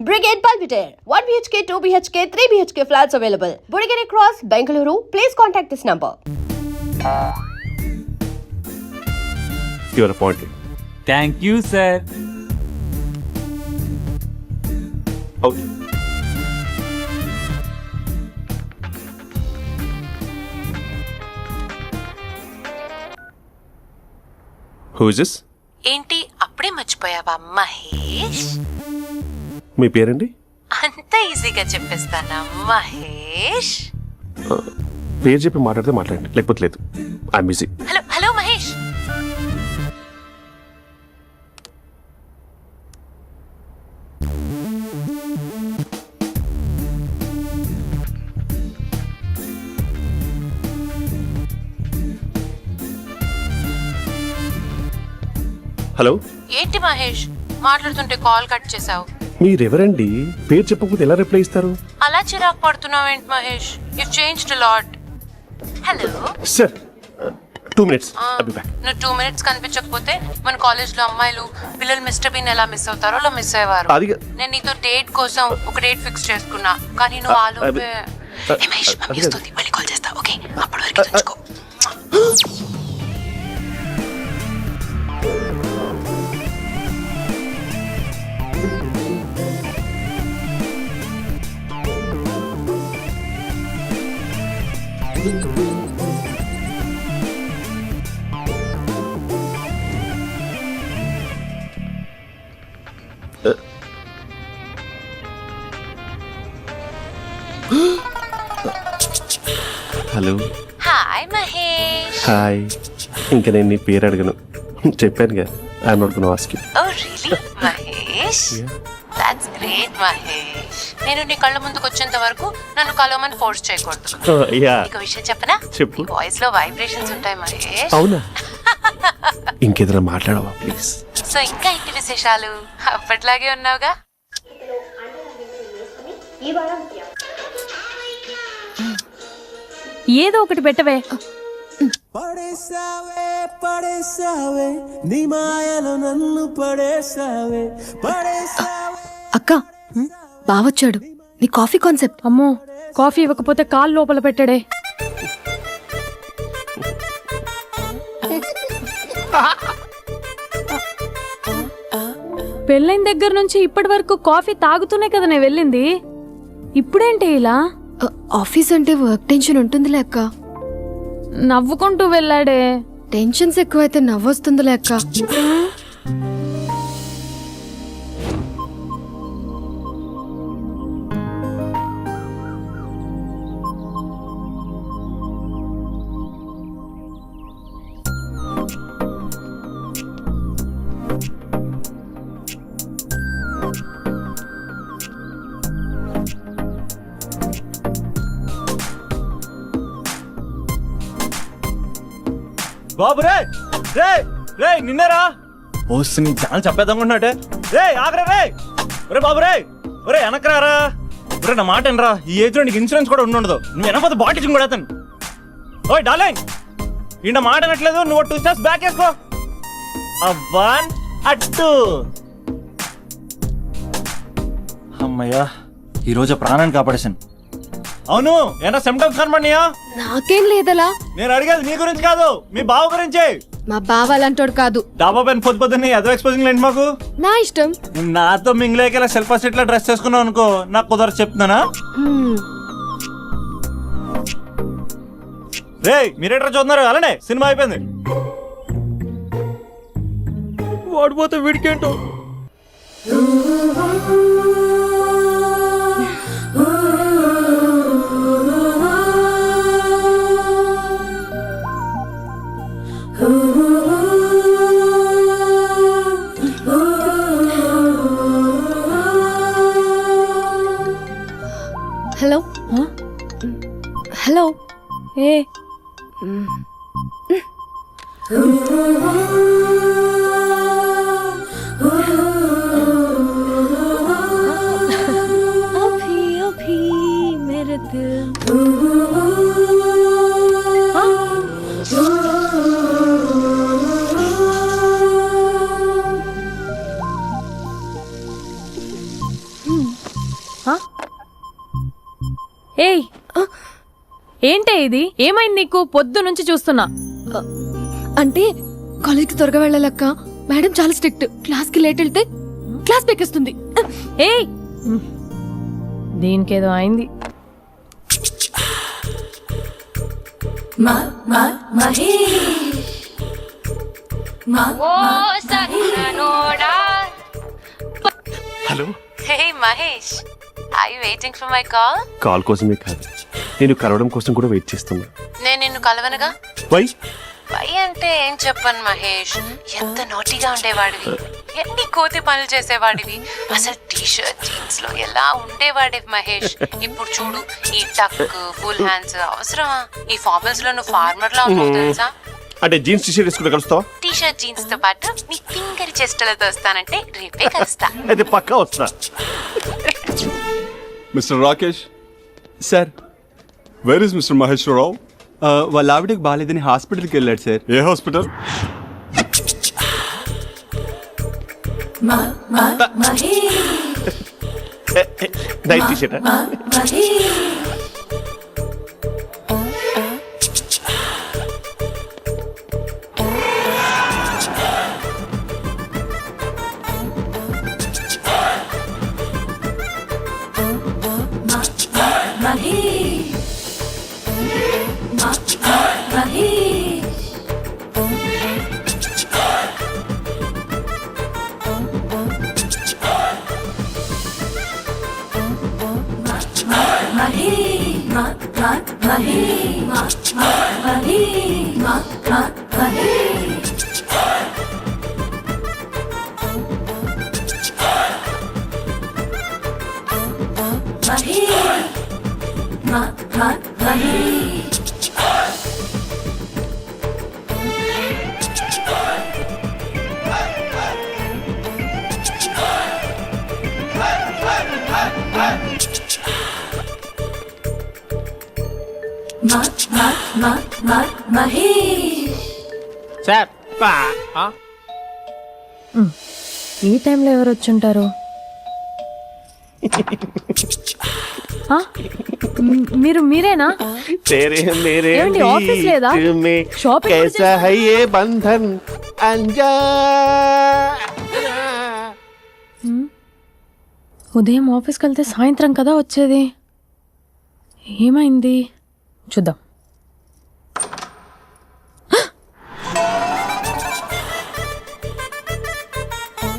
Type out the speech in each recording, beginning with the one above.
Brigade Palpitaire, 1 BHK, 2 BHK, 3 BHK flats available. Burigere Cross, Bengaluru. Please contact this number. You are appointed. Thank you, sir. Out. Who is this? ఏంటి అప్పుడే మర్చిపోయావా మహేష్? మీ పేరండి? అంత ఈజీగా చెప్పేస్తానా మహేష్? పేరు చెప్పి మాట్లాడితే మాట్లాడండి, లేకపోతే లేదు. I'm busy. Hello hello Mahesh. Hello, ఏంటి మహేష్ మాట్లాడుతుంటే కాల్ కట్ చేసావు? మీరెవరండి? పేరు చెప్పకపోతే ఎలా రిప్లై ఇస్తారు? అలా చిరాకు పడుతున్నావు ఏంటి Mahesh? You changed a lot. Hello sir, 2 minutes. I'll be back. నువ్వు 2 minutes కనిపించకపోతే మన కాలేజ్ లో అమ్మాయిలు పిల్లలు మిస్టర్ బీన్ ఎలా మిస్ అవుతారో అలా మిస్ అయ్యేవారు. అది నేను నీతో డేట్ కోసం ఒక డేట్ ఫిక్స్ చేసుకున్నా, కానీ నువ్వు ఆలోపే. మహేష్ మమ్మీ వస్తుంది, మళ్ళీ కాల్ చేస్తా. ఓకే, అప్పటి వరకు తెచ్చుకో. హలో. హాయ్ మహేష్. హాయ్. ఇంకా నేను నీ పేరు అడగను, చెప్పానుగా. I'm not gonna ask you. Oh really Mahesh? That's great Mahesh. నేను నీ కళ్ళ ముందుకు వచ్చేంత వరకు నన్ను కలవమని ఫోర్స్ చేయకూడదు. నీకు విషయం చెప్పనా? చెప్పు. వాయిస్ లో వైబ్రేషన్స్ ఉంటాయి మహేష్. అవునా? ఇంకేదైనా మాట్లాడవా ప్లీజ్? సో ఇంకా ఇంటి విశేషాలు అప్పట్లాగే ఉన్నావుగా? ఏదో ఒకటి పెట్టవే. పడేసావే పడేసావే నీ మాయలో నన్ను పడేసావే పడేసావే. అక్క, బావొచ్చాడు. నీ కాఫీ కాన్సెప్ట్. అమ్మో, కాఫీ ఇవ్వకపోతే కాలు లోపల పెట్టడే. పెళ్ళైన దగ్గర నుంచి ఇప్పటి వరకు కాఫీ తాగుతూనే కదా నేను వెళ్ళింది. ఇప్పుడేంటి ఇలా? ఆఫీస్ అంటే వర్క్ టెన్షన్ ఉంటుందిలే అక్క. నవ్వుకుంటూ వెళ్ళాడే. టెన్షన్స్ ఎక్కువైతే నవ్వొస్తుందిలే అక్క. బాబు రే రే రే నిన్నరా వస్తుంది ఛానల్ చెప్పేద్దామన్నట్టే. రే ఆగరా రే. ఒరే బాబు రే, ఒరే వెనకరారా. ఒరే నా మాట వినరా, ఈ ఏజ్ లో నీకు ఇన్సూరెన్స్ కూడా ఉండదు. నువ్వు వెనకపోతే బాటింగ్ కూడా అతను. ఓయ్ డార్లింగ్, ఈయన మాట అనట్లేదు. నువ్వు 2 steps బ్యాక్ వేసుకో. అబ్బా అట్టు. అమ్మయ్యా, ఈరోజు ప్రాణాన్ని కాపాడేశాను. అవును, ఏనా సిమ్టమ్స్ కనబడినాయా? నాకేం లేదలా. నేను అడిగేది నీ గురించి కాదు, మీ బావ గురించి. మా బావ అలాంటోడు కాదు. డాబా పైన పొద్దు పొద్దున్నే అదో ఎక్స్పోజింగ్ లేండి మాకు. నా ఇష్టం. నాతో మింగిలేక సెల్ఫ్ అసెట్ లా డ్రెస్ చేసుకున్నావు అనుకో, నాకు కుదరదు చెప్తున్నానా? రే మీరేట్రా చూస్తున్నారు? అలానే సినిమా అయిపోయింది. వాడిపోతే వీడికేంటో. హలో. హలో. ఏ అభి అభి మేరే దిల్. ఏయ్ ఏంటే ఇది? ఏమైంది నీకు? పొద్దు నుంచి చూస్తున్నా. అంటే కాలేజ్కి త్వరగా వెళ్ళాలక్క. మేడం చాలా స్ట్రిక్ట్. క్లాస్కి లేట్ వెళ్తే క్లాస్ పెక్కేస్తుంది. ఏయ్ దీనికేదో అయింది. Hello, hey Mahesh, I waiting for my call? Call కోసమే కాదు, నేను కలవడం కోసం కూడా వెయిట్ చేస్తున్నా. నేను నిన్ను కలవనుగా. వై? వై అంటే ఏం చెప్పను మహేష్, ఎంత నోటిగా ఉండేవాడివి, ఎన్ని కోతి పనులు చేసేవాడివి, అసలు టీ షర్ట్ జీన్స్ లో ఎలా ఉండేవాడివి మహేష్. ఇప్పుడు చూడు, ఈ టక్ ఫుల్ హ్యాండ్స్ అవసరమా? ఈ ఫార్మల్స్ లో నువ్వు ఫార్మర్ లా ఉన్నావు తెలుసా? అంటే జీన్స్ టీ షర్ట్ వేసుకుంటే కలుస్తావా? టీ షర్ట్ జీన్స్ తో పాటు నీ ఫింగర్ చెస్టలతో వస్తానంటే రేపే కలుస్తా. అయితే పక్కా వస్తా. Mister Rakesh sir, where is mister Maheshwararao? వాళ్ళ ఆవిడకి బాగాలేదని హాస్పిటల్కి వెళ్ళాడు సార్. ఏ hospital? Night T-shirt. Sir ఈ టైంలో ఎవరు వచ్చుంటారు? మీరేనా? तेरे मेरे ఏమండి, ఆఫీస్ లేదా? बीच में షాపింగ్ కూడా कैसा है ये बंधन अंजा. ఉదయం ఆఫీస్కి వెళ్తే సాయంత్రం కదా వచ్చేది. ఏమైంది చూద్దాం.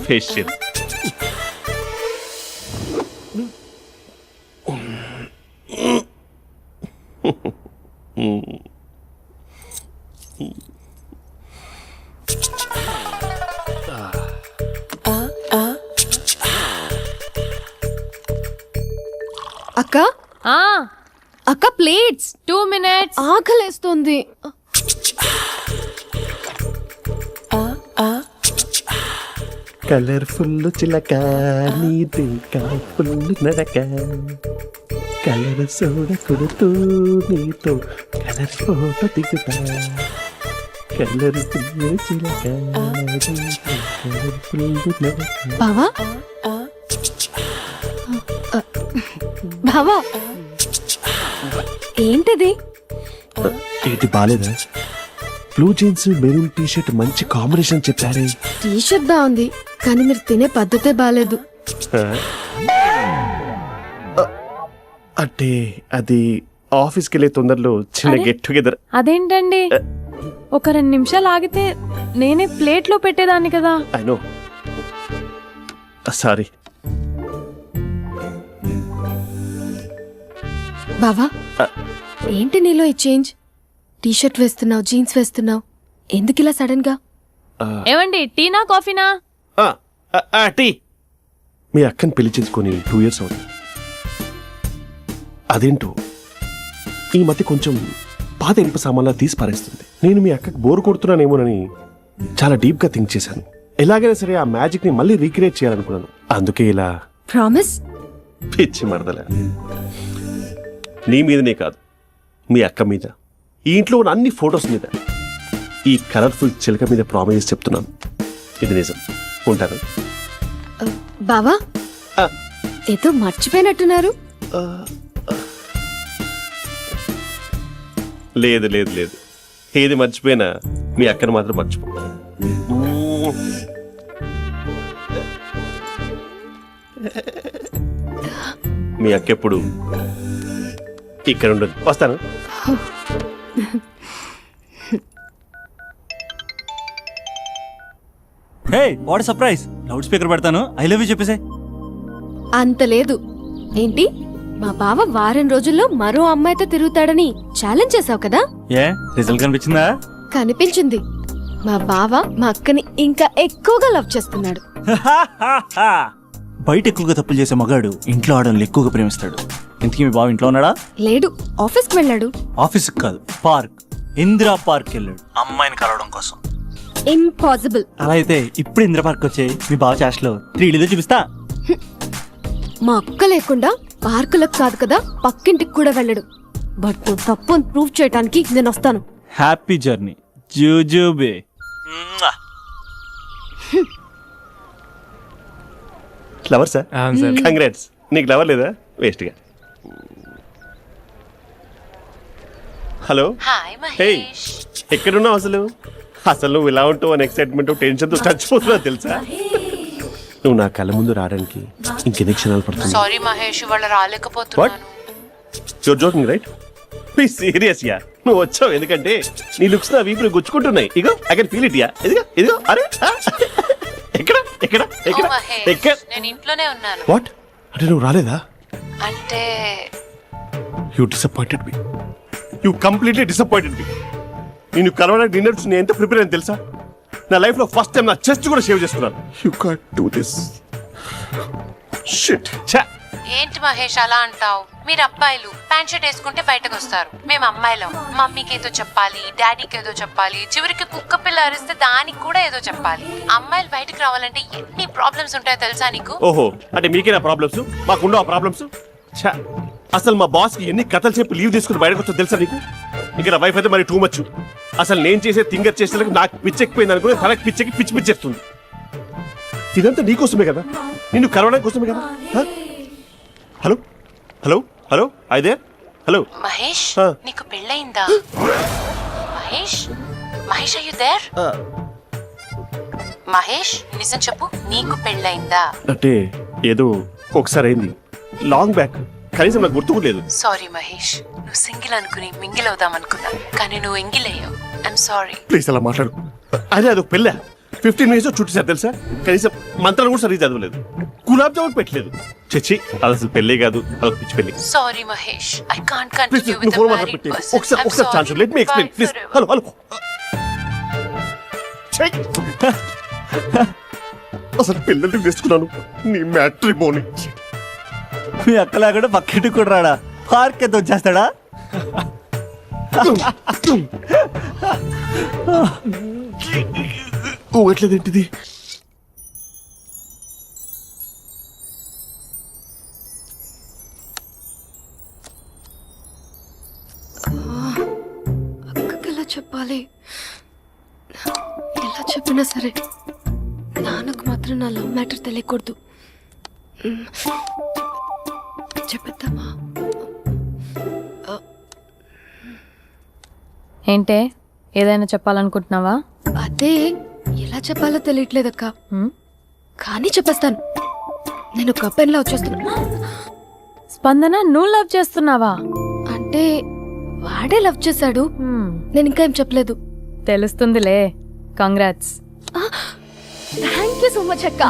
फेशियल. అక్క అక్క ప్లేట్స్. 2 minutes. ఆకలేస్తుంది. కలర్ఫుల్ చిలక నీది ఫుల్ నడక కలర్ సోడ కొడుతూ నీతో కలర్ ఫోటో దిగుతా కలర్ఫుల్ చిలక కలర్ఫుల్ నడక. బావా బావా ఏంటిది? ఏంటి బాలేదా? Blue jeans maroon T shirt మంచి కాంబినేషన్ చెప్పారే. టీ షర్ట్ బాగుంది కానీ మీరు తినే పద్ధతే బాలేదు. అంటే అది ఆఫీస్కి వెళ్ళే తొందరలో చిన్న అరే? Get together. అదేంటండి, ఒక 2 నిమిషాలు ఆగితే నేనే ప్లేట్లో పెట్టేదాన్ని కదా. I know, sorry. బావా ఏంటి నీలో ఈ చేంజ్? టీ షర్ట్ వేస్తున్నావు, జీన్స్ వేస్తున్నావు, ఎందుకు ఇలా సడన్ గా? ఏమండి, టీనా కాఫీనా? టీ. మీ అక్కని పెళ్లి చేసుకొని 2 years అవుతుంది. అదేంటో ఈ మధ్య కొంచెం పాత ఇనుప సామాన్లా తీసి పారేస్తుంది. నేను మీ అక్కకి బోర్ కొడుతున్నానేమోనని చాలా డీప్ గా థింక్ చేశాను. ఎలాగైనా సరే ఆ మ్యాజిక్ ని మళ్ళీ రీక్రియేట్ చేయాలనుకున్నాను. అందుకే ఇలా. ప్రామిస్? పిచ్చి మరదల, నీ మీదనే కాదు, మీ అక్క మీద, ఈ ఇంట్లో ఉన్న అన్ని ఫొటోస్ మీద, ఈ కలర్ఫుల్ చిలక మీద ప్రామిస్ చెప్తున్నాను. ఇది నిజం. ఉంటాను. బావా ఏదో మర్చిపోయినట్టున్నారు. లేదు లేదు లేదు, ఏది మర్చిపోయినా మీ అక్కను మాత్రం మర్చిపో. మీ అక్క ఎప్పుడు ఇక్కడ ఉండదు. వస్తాను. Hey what surprise, loud speaker పెడతాను, ఐ లవ్ యూ చెప్పేసే. అంత లేదు. ఏంటి, మా బావ వారం రోజుల్లో మరో అమ్మాయితో తిరుగుతాడని ఛాలెంజ్ చేసావు కదా? ఏ రిజల్ట్ కనిపించిందా? కనిపించింది. మా బావ మా అక్కని ఇంకా ఎక్కువగా లవ్ చేస్తున్నాడు. బయట ఎక్కువగా తప్పులు చేసే మగాడు ఇంట్లో ఆడవాళ్ళు ఎక్కువగా ప్రేమిస్తాడు. ఇంతకీ మీ బావ ఇంట్లో ఉన్నాడా? లేడు, ఆఫీస్కి వెళ్ళాడు. ఆఫీస్కి కాదు, పార్క్, ఇందిరా పార్క్ వెళ్ళాడు అమ్మాయిని కలవడం కోసం. ఇంపాసిబుల్. అలా అయితే ఇప్పుడు ఇందిరా పార్క్ వచ్చే మీ బావ చాష్లో 3Dలో చూపిస్తా. మా అక్క లేకుండా పార్కులకు కాదు కదా పక్కింటికి కూడా వెళ్ళడు. బట్ నువ్వు తప్పు అని ప్రూవ్ చేయడానికి నేను వస్తాను. హ్యాపీ జర్నీ జూజూబే. Flower sir, congrats. నీకు ఫ్లవర్ లేదా? వేస్ట్గా. Hello, hi hey, Mahesh. ఎక్కడున్నావు అసలు? అసలు నువ్వు ఇలా ఉంటావు అని ఎక్సైట్మెంట్ టెన్షన్తో చచ్చిపోతున్నావు తెలుసా? నువ్వు నా కళ్ళ ముందు రావడానికి ఇంకెన్ని క్షణాలు పడుతుంది? సారీ మహేష్, ఇవాళ రాలేకపోతున్నాను. Your joking right? Please serious yeah. నువ్వు వచ్చావు ఎందుకంటే నీ లుక్స్ నా వీపులు గుచ్చుకుంటున్నాయి. ఇగో I can feel it yeah. ఇదిగో ఇదిగో. అరే ఎక్కడ ఎక్కడ ఓ ఎక్కడ మహేష్, ఎక్కడ? నేను ఇంట్లోనే ఉన్నాను. వాట్ అంటే నువ్వు రాలేదా? అంటే you disappointed me. You completely disappointed me. నేను కలవడానికి డిన్నర్స్ నేను ఎంత ప్రిపేర్ అని తెలుసా? నా లైఫ్ లో ఫస్ట్ టైం నా చెస్ట్ కూడా సేవ్ చేసుకున్నాను. You can't do this. Shit. ఛా. ఏంటి మహేష్ అలా అంటావు? మీరు అబ్బాయిలు ప్యాంట్ షర్ట్ వేసుకుంటే బయటకు వస్తారు. మేము అమ్మాయిలం, మమ్మీకి ఏదో చెప్పాలి, డాడీకి ఏదో చెప్పాలి, చివరికి కుక్క పిల్ల అరిస్తే దానికి కూడా ఏదో చెప్పాలి. అమ్మాయిలు బయటకు రావాలంటే ఎన్ని ప్రాబ్లమ్స్ ఉంటాయో తెలుసా నీకు? ఓహో, అంటే మీకేనా ప్రాబ్లమ్స్? మాకుండవు ఆ ప్రాబ్లమ్స్? ఛా. అసలు మా బాస్ కి ఎన్ని కథలు చెప్పి లీవ్ తీసుకుని బయటకు వచ్చో తెలుసా నీకు? ఇంకా నా వైఫ్ అయితే మరి టూ మచ్. అసలు నేను చేసే థింగర్ చేసేందుకు నాకు పిచ్చెక్కిపోయింది అనుకుని తనకు పిచ్చెక్కి పిచ్చి పిచ్చేస్తుంది. ఇదంతా నీకోసమే కదా, నిన్ను కలవడానికి కోసమే కదా. హలో హలో హలో, అయితే హలో మహేష్, ఆ. నీకు పెళ్ళయిందా? Mahesh, Mahesh are you there? Mahesh నిజం చెప్పు, నీకు పెళ్ళయిందా? అంటే ఏదో ఒకసారి అయింది, లాంగ్ బ్యాక్, కనీసం నాకు గుర్తు కూడా లేదు. సారీ మహేష్, నువ్వు సింగిల్ అనుకుని మింగిల్ అవుదాం అనుకున్నా, కానీ నువ్వు ఎంగిల్ అయ్యావు. I'm sorry. ప్లీజ్ అలా మాట్లాడు. అదే అదొక పెళ్ళ 15 మినిట్స్ చుట్టేసారు తెలుసా? కనీసం మంత్రాలు కూడా సరిగ్గా చదవలేదు, గులాబ్ జామున్ పెట్టలేదు. చచ్చి, అది అసలు పెళ్ళే కాదు, అదొక పిచ్చి పెళ్ళి. Sorry Mahesh, I can't please continue నువ్వు విత్ ఫోన్ ద మాత్రం మ్యారీడ్ పెట్టి పర్సన్. ఒకసారి chance let me explain please. Hello hello. అసలు పిల్లల్ని వేసుకున్నాను నీ మ్యాట్రిమోని. మీ అక్కలా కూడా పక్కింటికి కూడా రాడా? పార్క్ ఎంత వచ్చేస్తాడా? ఊగట్లేదేంటిది? అక్కకి ఎలా చెప్పాలి? ఎలా చెప్పినా సరే నాన్నకు మాత్రం నా లవ్ మ్యాటర్ తెలియకూడదు. చెప్పేద్దామా? ఏంటే, ఏదైనా చెప్పాలనుకుంటున్నావా? అదే ఎలా చెప్పాలో తెలియట్లేదక్క, హ్మ్? కానీ చెప్పేస్తాను. నేను ఒక అబ్బాయిలా వచ్చేస్తున్నా. స్పందన, నువ్వు లవ్ చేస్తున్నావా? అంటే వాడే లవ్ చేశాడు, హ్మ్, నేను ఇంకా ఏం చెప్పలేదు. తెలుస్తుందిలే. Congrats. Thank you so much అక్క.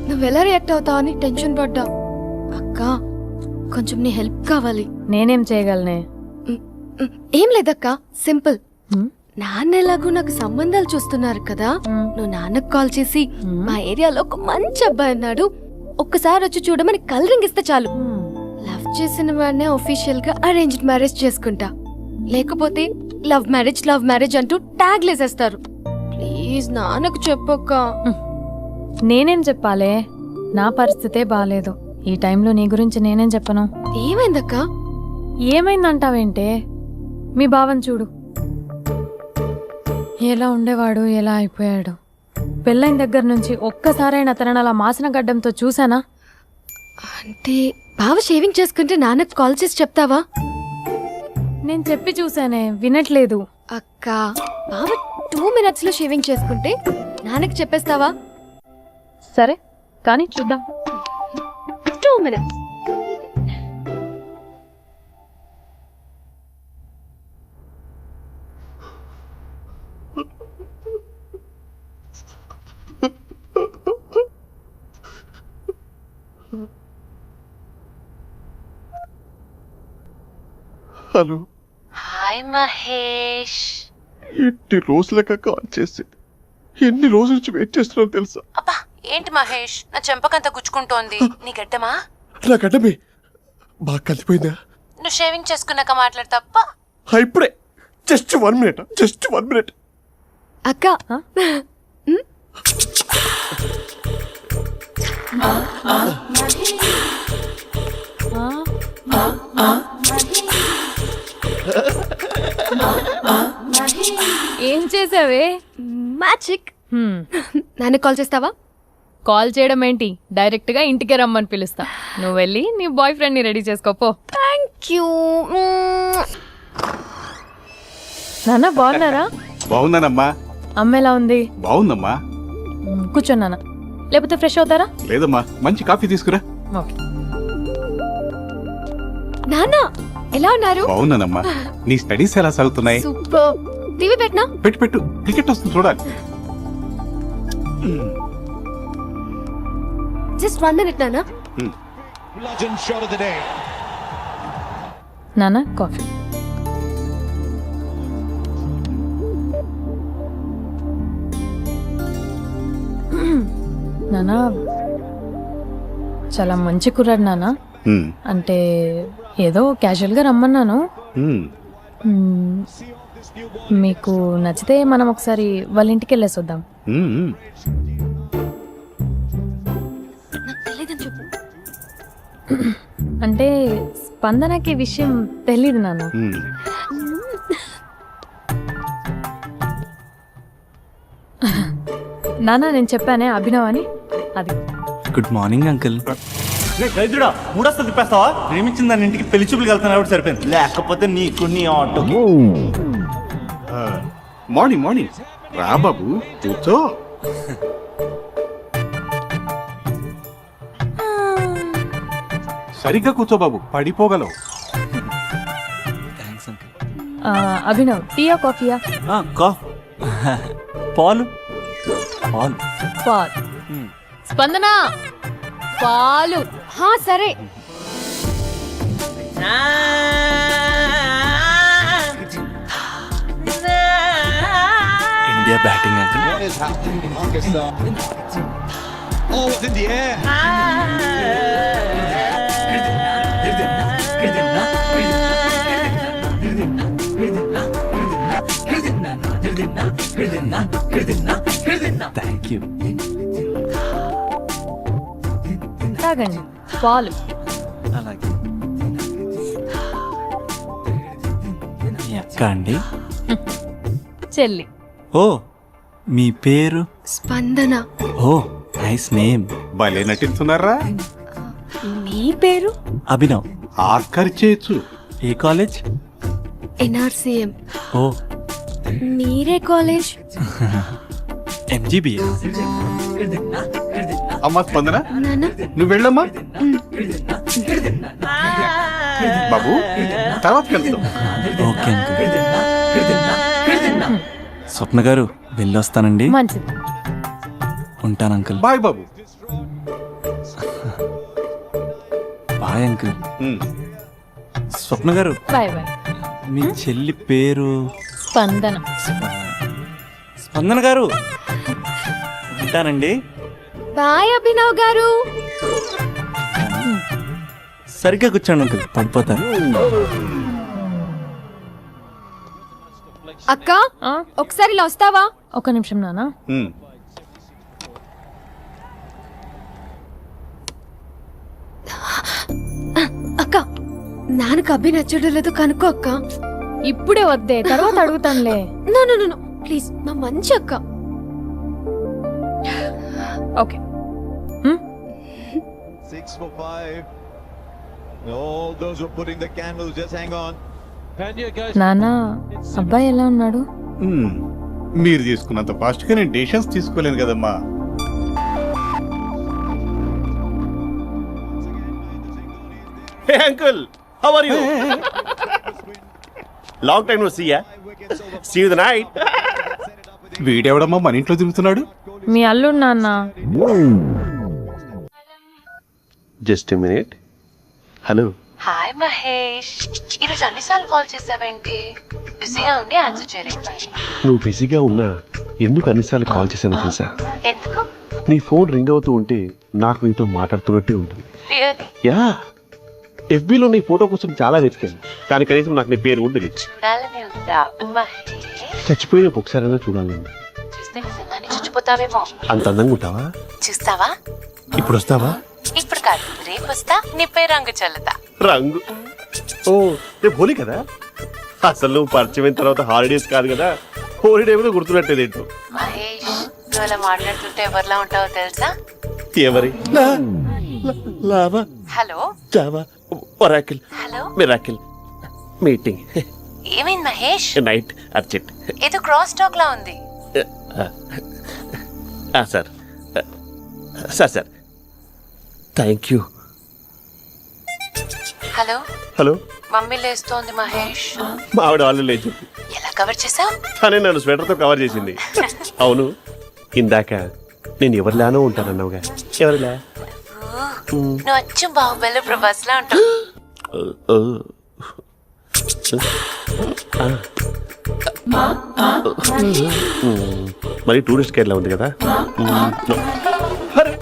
నువ్వు ఎలా రియాక్ట్ అవుతావు అని టెన్షన్ పడ్డా. అక్క, కొంచెం నీ హెల్ప్ కావాలి. నేనేం చేయగలనే? ఏం లేదక్క, సింపుల్. హ్మ్? నాన్న ఎలాగో నాకు సంబంధాలు చూస్తున్నారు కదా, నువ్వు నాన్నకు కాల్ చేసి మా ఏరియాలో ఒక మంచి అబ్బాయి ఉన్నాడు, ఒక్కసారి వచ్చి చూడమని కలరింగ్ ఇస్తే చాలు. లవ్ చేసిన వాడినే ఒఫీషియల్ గా అరేంజ్డ్ మ్యారేజ్ చేసుకుంటా. లేకపోతే లవ్ మ్యారేజ్ అంటూ ట్యాగ్ లేసేస్తారు. ప్లీజ్ నాన్నకు చెప్పక్క. నేనేం చెప్పాలే? నా పరిస్థితే బాలేదు. ఈ టైంలో నీ గురించి నేనేం చెప్పను? ఏమైందక్క? ఏమైందంటావేంటే? మీ భావం చూడు, ఎలా ఉండేవాడు, ఎలా అయిపోయాడు. పెళ్ళైన దగ్గర నుంచి ఒక్కసారైనా తనని అలా మాసిన గడ్డంతో చూసానా? అంటే బావ షేవింగ్ చేసుకుంటే నాన్నకు కాల్ చేసి చెప్తావా? నేను చెప్పి చూసానే, వినట్లేదు. అక్క, బావ 2 minutes లో షేవింగ్ చేసుకుంటే నాన్నకి చెప్పేస్తావా? సరే కానీ చూద్దాం. 2 minutes. Hello, hi Mahesh. ఎన్ని రోజులుగా కాల్ చేసింది, ఎన్ని రోజుల నుంచి వెయిట్ చేస్తున్నావు తెలుసా? అబ్బా ఏంటి మహేష్, నా చెంపకంత గుచ్చుకుంటోంది. నీ గడ్డమా? నా గడ్డమే బాగా కలిపోయిందా? నువ్వు షేవింగ్ చేసుకున్నాక మాట్లాడు తప్ప. ఇప్పుడే జస్ట్ 1 minute. అక్క, ఏం చేసావే? మ్యాజిక్. నాన్నకి కాల్ చేస్తావా? కాల్ చేయడం ఏంటి, డైరెక్ట్ గా ఇంటికే రమ్మని పిలుస్తా. నువ్వు వెళ్ళి నీ బాయ్ ఫ్రెండ్ ని రెడీ చేసుకోపో. Thank you. నాన్న బాగున్నారా? బాగున్నానమ్మా. అమ్మ ఎలా ఉంది? బాగుందమ్మా. కూర్చోను నాన్న, లేకపోతే ఫ్రెష్ అవుతారా? లేదమ్మా, మంచి కాఫీ తీసుకురా. ఓకే. నాన్న ఎలా ఉన్నారు? బాగున్నానమ్మా. నీ స్టడీస్ ఎలా సాగుతున్నాయి? సూపర్. టీవీ పెట్టనా? పెట్టు, క్రికెట్ వస్తుంది చూడాలి. జస్ట్ 1 minute నాన్న. నాన్న కాఫీ. నాన్న చాలా మంచి కుర్రాడు నాన్న. అంటే ఏదో క్యాజువల్ గా రమ్మన్నాను. మ్మ్. మీకు నచ్చితే మనం ఒకసారి వాళ్ళ ఇంటికి వెళ్ళేసి వద్దాం. నాకు తెలియదని చెప్పు. అంటే స్పందనకి విషయం తెలీదు నాన్న. నాన్న నేను చెప్పానే అభినవ్ అని, అది. Good morning uncle. ఖైదుడా మూడొస్తా తిప్పేస్తావా? ప్రేమించిన దాని ఇంటికి పెళ్లి చూపులు వెళ్తాను కాబట్టి సరిపోయింది, లేకపోతే నీకు నీ ఆటో. మార్నింగ్ రా బాబు, కూర్చో. సరిగ్గా కూర్చో బాబు, పడిపోగలవు. Thanks uncle. అభినవ్ టీయా కాఫీయా? పాలు. పాలు. స్పందన పాలు. హా సరే. India batting uncle. Thank you. తాగండి పాలు. అలాగే. మీ అక్క అండి? చెల్లి. ఓ, మీ పేరు? స్పందన. ఓ, నైస్ నేమ్. భలే నటిస్తున్నారా? మీ పేరు? అభినవ్. ఆస్కర్ చేయొచ్చు. ఏ కాలేజ్? NRCM. ఓ, మీరే కాలేజ్? MGBA. అమ్మా స్పందన, నాన్న నువ్వు వెళ్ళమ్మా. బాబు తర్వాత కలుద్దాం. Okay uncle. స్వప్న గారు వెళ్ళొస్తానండి. మంచిది. ఉంటాను అంకుల్. బాయ్ బాబు. Bye uncle. Swapna garu, bye bye. మీ చెల్లి పేరు? స్పందన. స్పందన గారు, ఉంటానండి. బాయ్ అభినవ్ గారు. సరిగ్గా కూర్చోండి అంకుల్, పడిపోతారు. అక్క ఒకసారి ఇలా వస్తావా? ఒక నిమిషం నాన్న. అక్క నాన్నకు అబ్బి నచ్చడం లేదో కనుక్కో అక్క. ఇప్పుడే వద్దే, తర్వాత అడుగుతానులే. నో నో నో ప్లీజ్, మా మంచి అక్క. Okay. 6 for 5. All those who are putting the candles, just hang on. నాన్న అబ్బాయి ఎలా ఉన్నాడు? మీరు తీసుకున్నంత ఫాస్ట్గా నేను డెసిషన్స్ తీసుకోలేదు కదమ్మా. Hey uncle, how are you? Long time no see ya. See you the night. వీడెవడమ్మా మన ఇంట్లో తిరుగుతున్నాడు? మీ అల్లుడు నాన్న. Just a minute. Hello. Hi Mahesh, ఈరోజు అన్నిసార్లు కాల్ చేసావేంటి? బిజీగా ఉండి ఆన్సర్ చేయలేకపోయాను. నువ్వు బిజీగా ఉన్నా ఎందుకు అన్నిసార్లు కాల్ చేశాను తెలుసా? ఎందుకు? నీ ఫోన్ రింగ్ అవుతూ ఉంటే నాకు నీతో మాట్లాడుతున్నట్టే ఉంటుంది. రియల్లీ? యా, ఎఫ్బీలో నీ ఫోటో కోసం చాలా వెతికాను, కానీ కనీసం నాకు నీ పేరు కూడా తెలియదు. చూడాలని ఉందా మహేష్? చచ్చిపోయిన ఒకసారైనా చూడాలి. చూస్తే నిజంగానే చచ్చిపోతావేమో. అంత అందంగా ఉంటావా? చూస్తావా? ఇప్పుడు వస్తావా? ఇప్పుడు కాదు, రేపు వస్తా, నీపై రంగు చల్లుతా. రంగు? ఓ, రేపు హోలీ కదా. అసలు నువ్వు పరిచయం తర్వాత హాలిడేస్ కాదు కదా, హోలిడే మీద గుర్తున్నట్టేది ఏంటో. మహేష్, నువ్వు అలా మాట్లాడుతుంటే ఎవరిలా ఉంటావో తెలుసా? ఎవరి? Lava, hello Java, Oracle, hello, miracle, meeting, ఏమైంది మహేష్? Night, urgent. ఏదో క్రాస్ టాక్ లా ఉంది. Sir sir sir thank you. Hello, hello, mummy లేస్తోంది మహేష్. మా ఆవిడ వాళ్ళు లేదు, ఎలా కవర్ చేసావు? కానీ నన్ను స్వెటర్తో కవర్ చేసింది. అవును, ఇందాక నేను ఎవరిలానో ఉంటానన్నావుగా, ఎవరిలా? నువ్వు అచ్చం బాహుబలి ప్రభాస్ లా ఉంటావు. మరి టూరిస్ట్ గైడ్లా ఉంది కదా. అరే,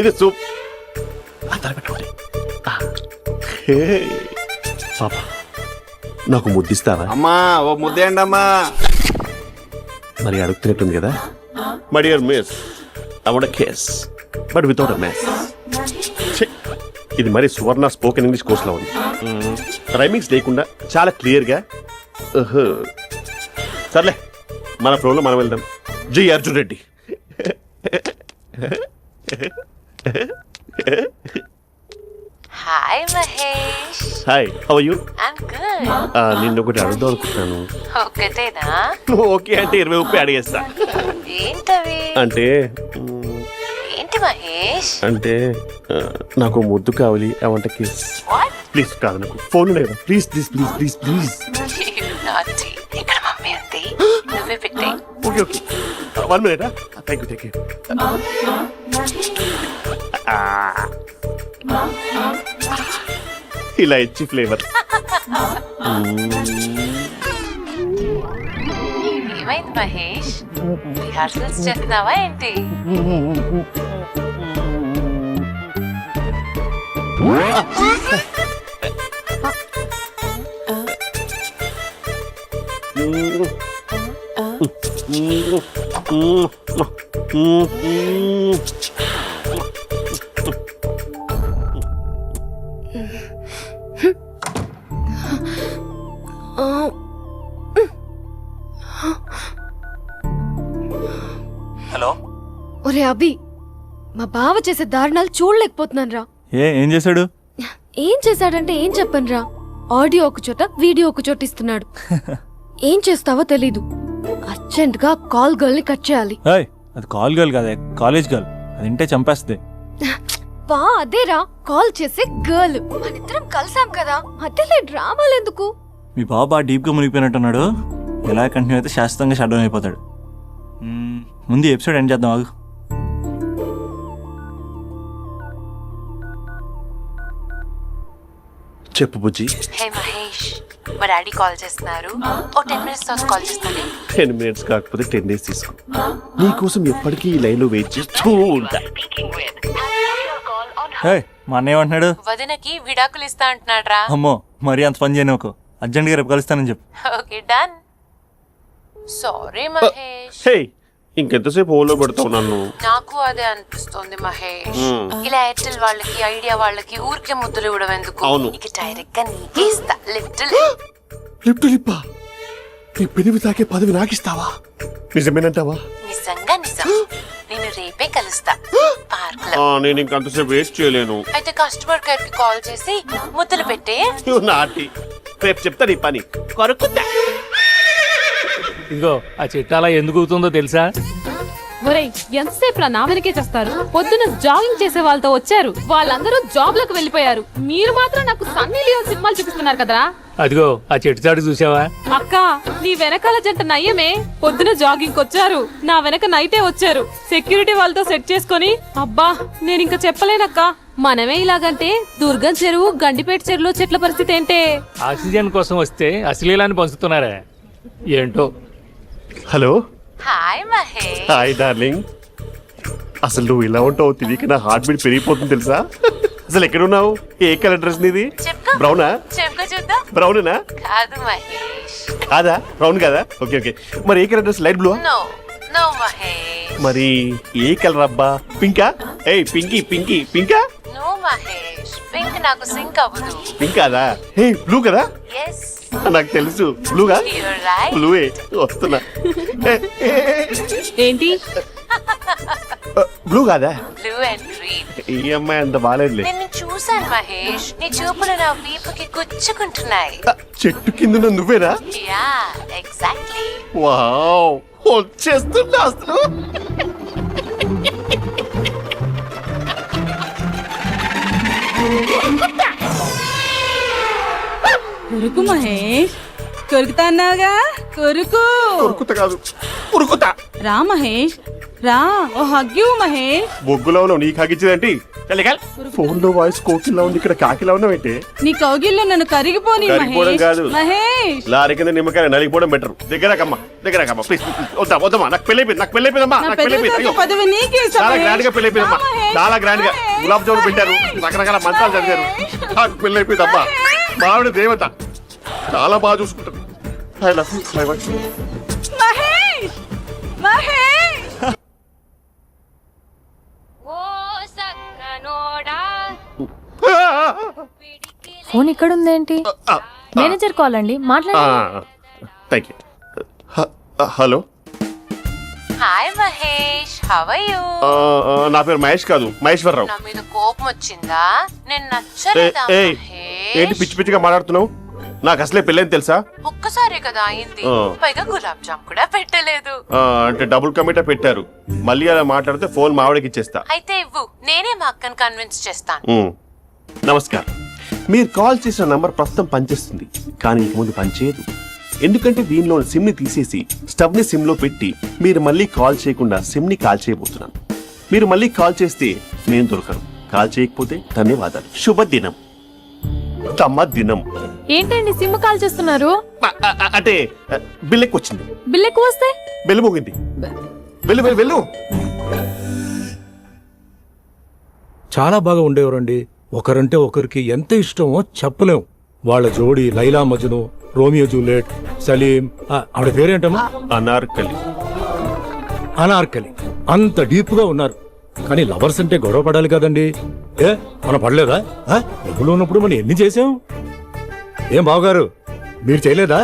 ఇది సూప్. పాప, నాకు ముద్దిస్తావా? అమ్మా ఓ ముద్దేయండి అమ్మా. మరి అడుగుతున్నట్టుంది కదా. My dear miss, I want a kiss but without a mess. ఇది మరి సువర్ణ స్పోకెన్ ఇంగ్లీష్ కోర్సులో ఉంది. రైమింగ్స్ లేకుండా చాలా క్లియర్గా. సర్లే, మన ప్రోలో మనం వెళ్దాం. Jai Arjun Reddy. Hi Mahesh. Hi, how are you? I'm good. నిన్ను ఒకటి అడుగుదాం అనుకుంటున్నాను. ఒకటేనా? నువ్వు ఓకే అంటే 20 అడిగేస్తా. ఏంటవి? అంటే ఏంటి మహేష్? అంటే నాకు ముద్దు కావాలి. I want a kiss. What? Please, కాదు, నాకు ఫోన్ లేదు. Please please please please please. నాటి ఇక్కడ మమ్మీ ఉంది, నువ్వే పెట్టే. Okay okay, 1 minute. Thank you thank you. ఇలా ఇచ్చి ఫ్లేవర్. ఏమైంది మహేష్? రిహార్సల్స్ చేస్తున్నావా ఏంటి? హలో. ఒరే అభి, మా బావ చేసే దారుణాలు చూడలేకపోతున్నాను రా. ఏం చేశాడు? ఏం చేశాడంటే ఏం చెప్పను రా. ఆడియో ఒక చోట, వీడియో ఒక చోట ఇస్తున్నాడు. ఏం చేస్తావో తెలీదు. అర్జెంట్ గా కాల్ గర్ల్ ని కట్ చేయాలి. అది కాల్ గర్ల్ కాదే, కాలేజ్ గర్ల్. అది ఇంటే చంపేస్తుంది. బా అదేరా, కాల్ చేసే గర్ల్. మనిద్దరం కలిసాం కదా, మధ్యలో డ్రామాలు ఎందుకు? మీ బాబు బాగా డీప్గా మునిగిపోయినట్టున్నాడు. ఎలా కంటిన్యూ అయితే శాశ్వతంగా షట్ డౌన్ అయిపోతాడు. ముందు ఎపిసోడ్ ఎండ్ చేద్దాం, ఆగు. చెప్పు బుజ్జి. హే మహేష్, మా డాడీ కాల్ చేస్తున్నారు. ఓ 10 minutes తర్వాత కాల్ చేస్తాను. 10 minutes కాకపోతే 10 days తీసుకో. నీకోసం ఎప్పటికీ ఈ లైన్లో వెయిట్ చేస్తూ ఉంటా. మా అన్నయ్య ఏమంటున్నాడు? వదినకి విడాకులు ఇస్తా అంటున్నాడు రా. అమ్మో, మరీ అంత పని చేయను. ఒక అర్జెంట్గా రేపు కలుస్తానని చెప్పు. Okay done. సారీ మహేష్. హే, ఇంకెంతసేపు హోల్లో పెడతావు నన్ను? నాకు అదే అనిపిస్తుంది మహేష్. ఇలా ఎయిర్టెల్ వాళ్ళకి, ఐడియా వాళ్ళకి ఊరికే ముద్దులు ఇవ్వడం ఎందుకు? అవును. ఇక డైరెక్ట్ గా నీకే ఇస్తా. లిటిల్ లిప్ టు లిప్పా? నీ పెనివి తాకే పదవి నాకిస్తావా? నిజమేనంటావా? నిజంగా నిజం. నేను రేపే కలుస్తా పార్క్ లో. నేను ఇంకంతసేపు వేస్ట్ చేయలేను. అయితే కస్టమర్ కేర్ కి కాల్ చేసి ముద్దులు పెట్టే. నాటి రేపు చెప్తా నీ పని కొరుకుతా. ఇదిగో ఆ చెట్టు అలా ఎందుకు అవుతుందో తెలుసా? ఒరేయ్, ఎంతసేపు నా వెనకే చేస్తారు? పొద్దున జాగింగ్ చేసే వాళ్ళతో వచ్చారు, వాళ్ళందరూ జాబ్ లకు వెళ్ళిపోయారు. మీరు మాత్రం నాకు సన్నీ లియోన్ సినిమాలు చూపిస్తున్నారు కదరా. అదిగో ఆ చెట్టు చాటు చూసావా? అక్క, నీ వెనకాల జంట నయ్యమే. పొద్దున జాగింగ్ వచ్చారు, నా వెనక నైటే వచ్చారు. సెక్యూరిటీ వాళ్ళతో సెట్ చేసుకొని, అబ్బా నేను ఇంకా చెప్పలేనక్క. మనమే ఇలాగంటే దుర్గం చెరువు, గండిపేట చెరువులో చెట్ల పరిస్థితి ఏంటే? ఆక్సిజన్ కోసం వస్తే అశ్లీలాన్ని పంచుతున్నారా ఏంటో. Hello. Hi Mahesh. Hi darling. అసలు నువ్వు ఇలా ఉంటావు తెలియక నా హార్ట్ బీట్ పెరిగిపోతుంది తెలుసా? అసలు ఎక్కడున్నావు? ఏ కలర్ డ్రెస్ నీది? చెప్పుకో. బ్రౌనా? చెప్పుకో చూద్దాం. బ్రౌనేనా? కాదు మహేష్. కాదా? బ్రౌన్ కాదా? Okay okay. మరి ఏ colour dress? Light blue? No no Mahesh. మరి ఏ కలర్ అబ్బా? పింకా? ఏయ్ పింకీ పింకీ పింకా? నో మహేష్, పింక్ నాకు సింక్ అవ్వదు. పింక్ కాదా? ఏ బ్లూ కదా? ఎస్, నాకు తెలుసు బ్లూగా. You're right. బ్లూవే వస్తున్నా. ఏంటి? బ్లూ కాదా? Blue and green. ఈ అమ్మాయి అంత బాగాలేదులే. నిన్ను చూశాను మహేష్, నీ చూపులు నా వీపుకి గుచ్చుకుంటున్నాయి. చెట్టు కింద నువ్వేనా? Yeah exactly. వావ్, వచ్చేస్తున్నా అసలు. కొరుకు మహేష్, కొరుకుతా అన్నావుగా, కొరుకు. ఉరుకుతా కాదు ఉరుకుతా. రా మహేష్, రా. ఓ హగ్గు మహేష్. బొగ్గులో ఉన్నావు, నీకు హగిచ్చేదేంటి? ఫోన్ లో వాయిస్ కోకిలా ఉంది, ఇక్కడ కాకిలా ఉన్నావేంటి? నీ కౌగిల్లో నన్ను కరిగిపోని కరిగిపోవడం మహేష్. కాదు. మహేష్, లారీ కింద నిమ్మకాయ నలిగిపోవడం బెటర్. దగ్గరకమ్మా దగ్గరకమ్మా ప్లీజ్. వద్దా వద్దమ్మా, నాకు పెళ్ళైపోయింది, నాకు పెళ్ళైపోయిందమ్మా, నా నాకు పెళ్ళైపోయింది. పెద్దలతో అయ్యో, పదవి నీకే ఇస్తా చాలా మహేష్. గ్రాండ్ గా పెళ్ళైపోయిందమ్మా, రా మహేష్, చాలా గ్రాండ్ గా. మహేష్. గులాబ్ జామున్ పెట్టారు, రకరకాల మంచాలు చదివారు. నాకు పెళ్ళైపోయిందమ్మా. మావిడ దేవత, చాలా బాగా చూసుకుంటారు. I love you, my wife. Mahesh, Mahesh. Phone ఇక్కడ ఉందేంటి? మేనేజర్ కాల్ అండి, మాట్లాడండి. Thank you. Hello. Hi Mahesh, how are you? నా పేరు మహేష్ కాదు, మహేశ్వరరావు. నా మీద కోపం వచ్చిందా? నేను నచ్చలేదా ఏయ్, ఏంటి మహేష్? పిచ్చి పిచ్చిగా మాట్లాడుతున్నావు? నాకు అసలే పెళ్ళని తెలుసా? ఒక్కసారే కదా అయింది, ఆ. పైగా గులాబ్ జామ్ కూడా పెట్టలేదు. అంటే డబుల్ కమిటా పెట్టారు. మళ్ళీ అలా మాట్లాడితే ఫోన్ మా ఆవిడకి ఇచ్చేస్తా. అయితే ఇవ్వు, నేనే మా అక్కని కన్విన్స్ చేస్తాను. నమస్కారం. మీరు కాల్ చేసిన నంబర్ ప్రస్తుతం పనిచేస్తుంది, కానీ ఇక ముందు పనిచేయదు. ఎందుకంటే దీనిలో సిమ్ ని తీసేసి స్టవ్ ని సిమ్ లో పెట్టి మీరు మళ్ళీ కాల్ చేయకుండా సిమ్ ని కాల్ చేయబోతున్నాను. మీరు మళ్ళీ కాల్ చేస్తే నేను దొరకను, కాల్ చేయకపోతే ధన్యవాదాలు. శుభదినం. తమ దినం. ఏంటండి సిమ్ కాల్ చేస్తున్నారు? అంటే బిల్ ఎక్కువ వచ్చింది. బిల్ ఎక్కువ వస్తే? బెల్లు మోగింది. వెళ్ళు వెళ్ళు వెళ్ళు. చాలా బాగా ఉండేవారండి. ఒకరంటే ఒకరికి ఎంత ఇష్టమో చెప్పలేం. వాళ్ళ జోడి లైలా మజ్ను, రోమియో జూలియట్, సలీం, ఆవిడ పేరేంటమ్మా? అనార్కలి. అనార్కలి. అంత డీప్ గా ఉన్నారు. కానీ లవర్స్ అంటే గొడవ పడాలి కదండి. మనం పడలేదా? డబ్బులు ఉన్నప్పుడు మనం ఎన్ని చేసాం? ఏం బావగారు, మీరు చేయలేదా?